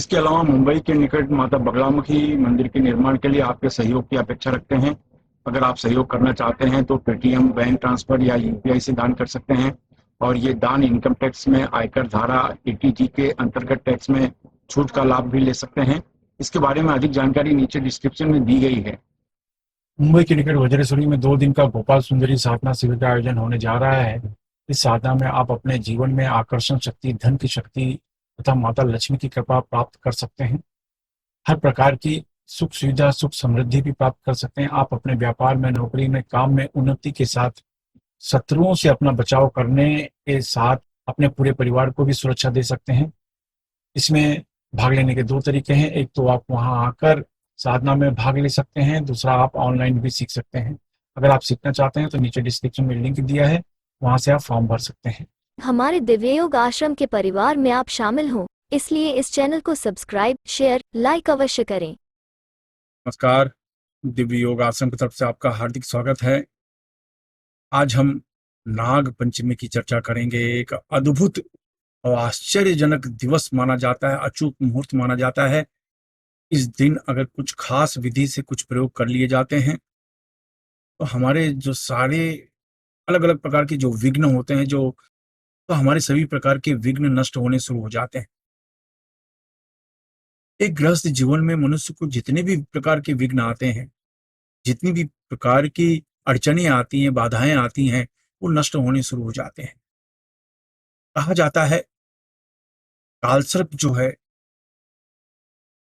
इसके अलावा मुंबई के निकट माता बगलामुखी मंदिर के निर्माण के लिए आपके सहयोग की अपेक्षा रखते हैं। अगर आप सहयोग करना चाहते हैं तो पेटीएम, बैंक ट्रांसफर या यूपीआई से दान कर सकते हैं और ये दान इनकम टैक्स में आयकर धारा 80G के अंतर्गत टैक्स में छूट का लाभ भी ले सकते हैं। इसके बारे में अधिक जानकारी नीचे डिस्क्रिप्शन में दी गई है। मुंबई के निकट वज्रेश्वरी में 2 दिन का गोपाल सुंदरी साधना शिविर का आयोजन होने जा रहा है। इस साधना में आप अपने जीवन में आकर्षण शक्ति, धन की शक्ति तथा माता लक्ष्मी की कृपा प्राप्त कर सकते हैं। हर प्रकार की सुख सुविधा, सुख समृद्धि भी प्राप्त कर सकते हैं। आप अपने व्यापार में, नौकरी में, काम में उन्नति के साथ शत्रुओं से अपना बचाव करने के साथ अपने पूरे परिवार को भी सुरक्षा दे सकते हैं। इसमें भाग लेने के 2 तरीके हैं। एक तो आप वहाँ आकर साधना में भाग ले सकते हैं, दूसरा आप ऑनलाइन भी सीख सकते हैं। अगर आप सीखना चाहते हैं तो नीचे डिस्क्रिप्शन में लिंक दिया है, वहाँ से आप फॉर्म भर सकते हैं। हमारे दिव्ययोग आश्रम के परिवार में आप शामिल हों, इसलिए इस चैनल को सब्सक्राइब, शेयर, लाइक अवश्य करें। नमस्कार, दिव्य योग आश्रम की तरफ से आपका हार्दिक स्वागत है। आज हम नाग पंचमी की चर्चा करेंगे। एक अद्भुत और आश्चर्यजनक दिवस माना जाता है, अचूक मुहूर्त माना जाता है। इस दिन अगर कुछ खास विधि से कुछ प्रयोग कर लिए जाते हैं तो हमारे जो सारे अलग अलग प्रकार के जो विघ्न होते हैं, तो हमारे सभी प्रकार के विघ्न नष्ट होने शुरू हो जाते हैं। एक गृहस्थ जीवन में मनुष्य को जितने भी प्रकार के विघ्न आते हैं, जितनी भी प्रकार की अड़चनें आती हैं, बाधाएं आती हैं, वो नष्ट होने शुरू हो जाते हैं। कहा जाता है कालसर्प जो है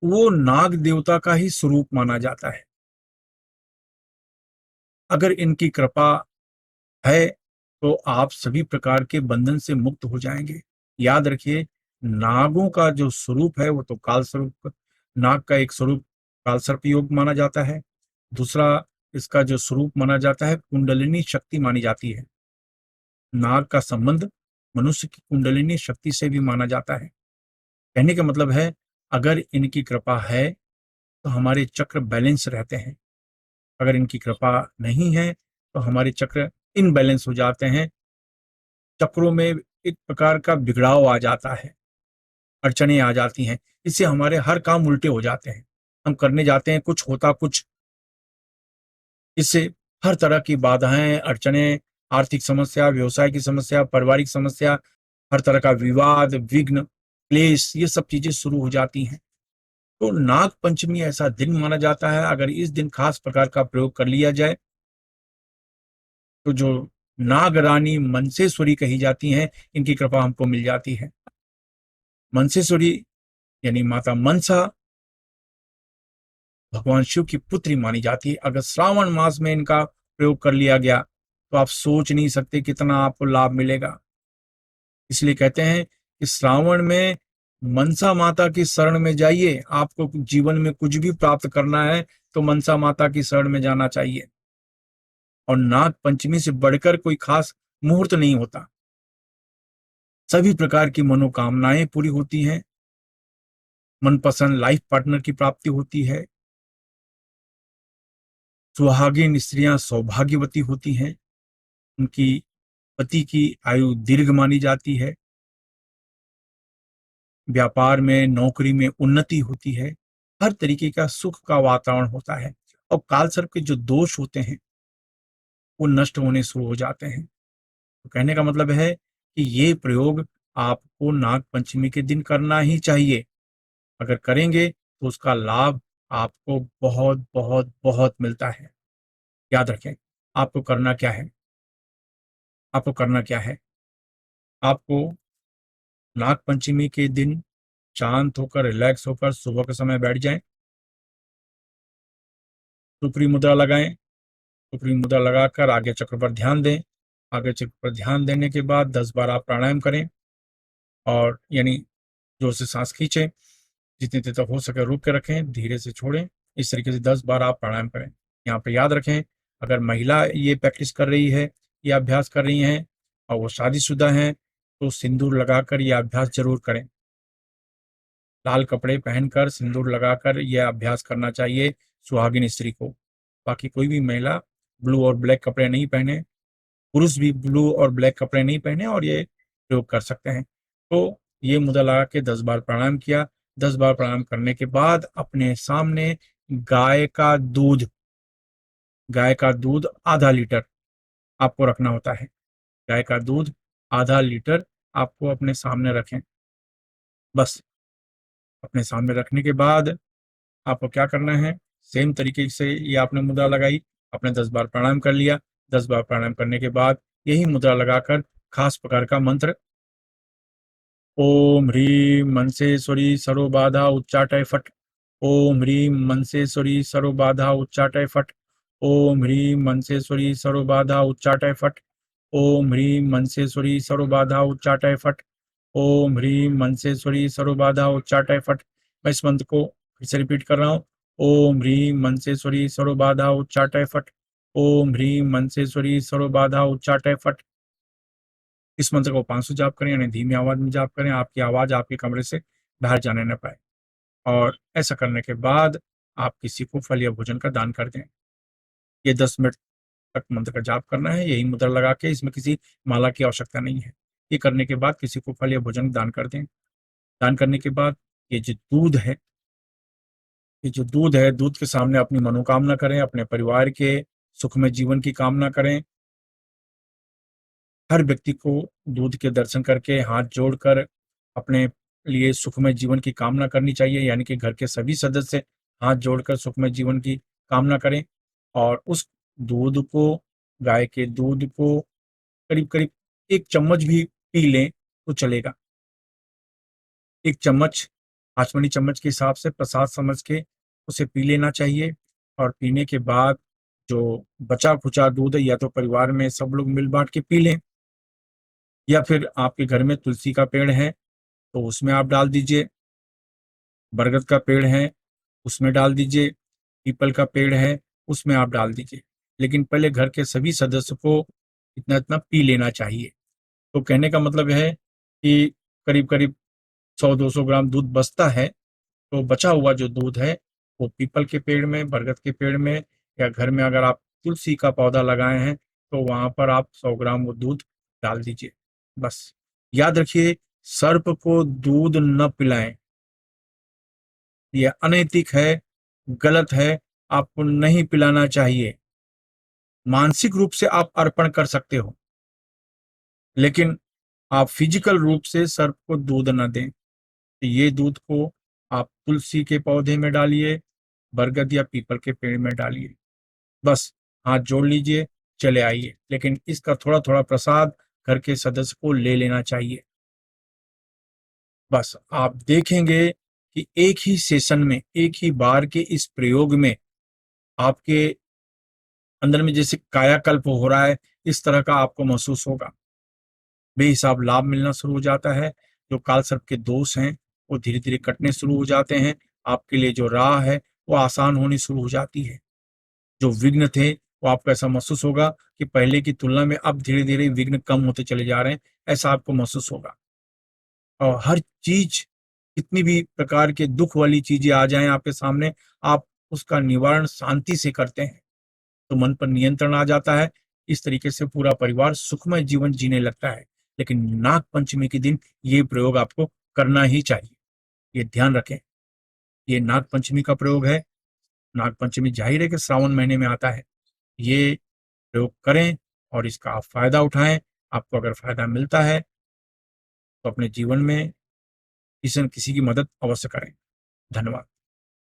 वो नाग देवता का ही स्वरूप माना जाता है। अगर इनकी कृपा है तो आप सभी प्रकार के बंधन से मुक्त हो जाएंगे। याद रखिए, नागों का जो स्वरूप है वो तो काल स्वरूप, नाग का एक स्वरूप कालसर्प योग माना जाता है। दूसरा इसका जो स्वरूप माना जाता है कुंडलिनी शक्ति मानी जाती है। नाग का संबंध मनुष्य की कुंडलिनी शक्ति से भी माना जाता है। कहने का मतलब है, अगर इनकी कृपा है तो हमारे चक्र बैलेंस रहते हैं। अगर इनकी कृपा नहीं है तो हमारे चक्र इनबैलेंस हो जाते हैं। चक्रों में एक प्रकार का बिगड़ाव आ जाता है, अड़चने आ जाती हैं। इससे हमारे हर काम उल्टे हो जाते हैं। हम करने जाते हैं कुछ, होता कुछ। इससे हर तरह की बाधाएं, अड़चने, आर्थिक समस्या, व्यवसाय की समस्या, पारिवारिक समस्या, हर तरह का विवाद, विघ्न, क्लेश, ये सब चीजें शुरू हो जाती हैं। तो नाग पंचमी ऐसा दिन माना जाता है, अगर इस दिन खास प्रकार का प्रयोग कर लिया जाए तो जो नाग रानी मनसेश्वरी कही जाती हैं, इनकी कृपा हमको मिल जाती है। मनसेश्वरी यानी माता मनसा भगवान शिव की पुत्री मानी जाती है। अगर श्रावण मास में इनका प्रयोग कर लिया गया तो आप सोच नहीं सकते कितना आपको लाभ मिलेगा। इसलिए कहते हैं कि श्रावण में मनसा माता की शरण में जाइए। आपको जीवन में कुछ भी प्राप्त करना है तो मनसा माता की शरण में जाना चाहिए। और नाग पंचमी से बढ़कर कोई खास मुहूर्त नहीं होता। सभी प्रकार की मनोकामनाएं पूरी होती हैं। मनपसंद लाइफ पार्टनर की प्राप्ति होती है। सुहागिन स्त्रियां सौभाग्यवती होती हैं। उनकी पति की आयु दीर्घ मानी जाती है। व्यापार में, नौकरी में उन्नति होती है। हर तरीके का सुख का वातावरण होता है और कालसर्प के जो दोष होते हैं वो नष्ट होने शुरू हो जाते हैं। तो कहने का मतलब है कि ये प्रयोग आपको नाग पंचमी के दिन करना ही चाहिए। अगर करेंगे तो उसका लाभ आपको बहुत बहुत बहुत मिलता है। याद रखें, आपको करना क्या है? आपको करना क्या है? आपको नाग पंचमी के दिन शांत होकर, रिलैक्स होकर सुबह के समय बैठ जाएं, सुप्री मुद्रा लगाएं। सुप्री मुद्रा लगाकर आगे चक्र पर ध्यान दें। आगे चक्र पर ध्यान देने के बाद 10 बार आप प्राणायाम करें और यानी जोर से सांस खींचें। जितनी देर तक हो सके रोक के रखें, धीरे से छोड़ें। इस तरीके से 10 बार आप प्राणायाम करें। यहाँ पे याद रखें, अगर महिला ये प्रैक्टिस कर रही है, ये अभ्यास कर रही हैं और वो शादीशुदा हैं तो सिंदूर लगाकर यह अभ्यास जरूर करें। लाल कपड़े पहनकर, सिंदूर लगाकर यह अभ्यास करना चाहिए सुहागिन स्त्री को। बाकी कोई भी महिला ब्लू और ब्लैक कपड़े नहीं पहने, पुरुष भी ब्लू और ब्लैक कपड़े नहीं पहने और ये प्रयोग कर सकते हैं। तो ये मुद्रा लगा के 10 बार प्राणायाम किया, 10 बार प्राणायाम करने के बाद अपने सामने गाय का दूध आधा लीटर आपको रखना होता है। गाय का दूध आधा लीटर आपको अपने सामने रखें। बस अपने सामने रखने के बाद आपको क्या करना है, सेम तरीके से ये आपने मुद्रा लगाई, आपने 10 बार प्राणायाम कर लिया। 10 बार प्राणायाम करने के बाद यही मुद्रा लगाकर खास प्रकार का मंत्र ओम ह्रीं मनसेश्वरी सर्वबाधा उच्चाटय फट। ओम ह्रीं मनसेश्वरी सर्वबाधा उच्चाटय फट। ओम ह्रीं मनसेश्वरी सर्वबाधा उच्चाटय फट। ओम ह्रीं मनसेश्वरी सर्वबाधा उच्चाटय फट। ओम ह्रीं मनसेश्वरी सर्वबाधा उच्चाटय फट। मैं इस मंत्र को फिर से रिपीट कर रहा हूँ। ओम ह्रीं मनसेश्वरी सर्वबाधा उच्चाटय फट। ओम ह्रीं मनसेश्वरी सर्वबाधा उच्चाटय फट। इस मंत्र को 500 जाप करें, यानी धीमी आवाज में जाप करें, आपकी आवाज आपके कमरे से बाहर जाने न पाए। और ऐसा करने के बाद आप किसी को फल या भोजन का दान कर दें। ये 10 मिनट तक मंत्र का जाप करना है, यही मुद्रा लगा के। इसमें किसी माला की आवश्यकता नहीं है। ये करने के बाद किसी को फल या भोजन दान कर दें। दान करने के बाद ये जो दूध है, दूध के सामने अपनी मनोकामना करें, अपने परिवार के सुखमय जीवन की कामना करें। हर व्यक्ति को दूध के दर्शन करके हाथ जोड़कर अपने लिए सुखमय जीवन की कामना करनी चाहिए, यानी कि घर के सभी सदस्य हाथ जोड़कर सुखमय जीवन की कामना करें। और उस दूध को, गाय के दूध को करीब करीब 1 चम्मच भी पी लें तो चलेगा। 1 चम्मच आचमनी चम्मच के हिसाब से प्रसाद समझ के उसे पी लेना चाहिए। और पीने के बाद जो बचा खुचा दूध है, या तो परिवार में सब लोग मिल बांट के पी लें, या फिर आपके घर में तुलसी का पेड़ है तो उसमें आप डाल दीजिए, बरगद का पेड़ है उसमें डाल दीजिए, पीपल का पेड़ है उसमें आप डाल दीजिए। लेकिन पहले घर के सभी सदस्य को इतना इतना पी लेना चाहिए। तो कहने का मतलब है कि करीब करीब 100-200 ग्राम दूध बचता है, तो बचा हुआ जो दूध है वो पीपल के पेड़ में, बरगद के पेड़ में, या घर में अगर आप तुलसी का पौधा लगाए हैं तो वहां पर आप 100 ग्राम वो दूध डाल दीजिए। बस याद रखिए, सर्प को दूध न पिलाएं, ये अनैतिक है, गलत है, आपको नहीं पिलाना चाहिए। मानसिक रूप से आप अर्पण कर सकते हो, लेकिन आप फिजिकल रूप से सर्प को दूध न दें। ये दूध को आप तुलसी के पौधे में डालिए, बरगद या पीपल के पेड़ में डालिए। बस हाथ जोड़ लीजिए, चले आइए। लेकिन इसका थोड़ा थोड़ा प्रसाद घर के सदस्य को ले लेना चाहिए। बस आप देखेंगे कि एक ही सेशन में, एक ही बार के इस प्रयोग में आपके अंदर में जैसे कायाकल्प हो रहा है, इस तरह का आपको महसूस होगा। बेहिसाब लाभ मिलना शुरू हो जाता है। जो काल सर्प के दोष हैं वो धीरे धीरे कटने शुरू हो जाते हैं। आपके लिए जो राह है वो आसान होनी शुरू हो जाती है। जो विघ्न थे वो आपको ऐसा महसूस होगा कि पहले की तुलना में अब धीरे धीरे विघ्न कम होते चले जा रहे हैं, ऐसा आपको महसूस होगा। और हर चीज, कितनी भी प्रकार के दुख वाली चीजें आ जाएं आपके सामने, आप उसका निवारण शांति से करते हैं तो मन पर नियंत्रण आ जाता है। इस तरीके से पूरा परिवार सुखमय जीवन जीने लगता है। लेकिन नाग पंचमी के दिन ये प्रयोग आपको करना ही चाहिए। ये ध्यान रखें, ये नाग पंचमी का प्रयोग है। नाग पंचमी जाहिर है कि श्रावण महीने में आता है। ये प्रयोग करें और इसका आप फायदा उठाएं। आपको अगर फायदा मिलता है तो अपने जीवन में किसी न किसी की मदद अवश्य करें। धन्यवाद।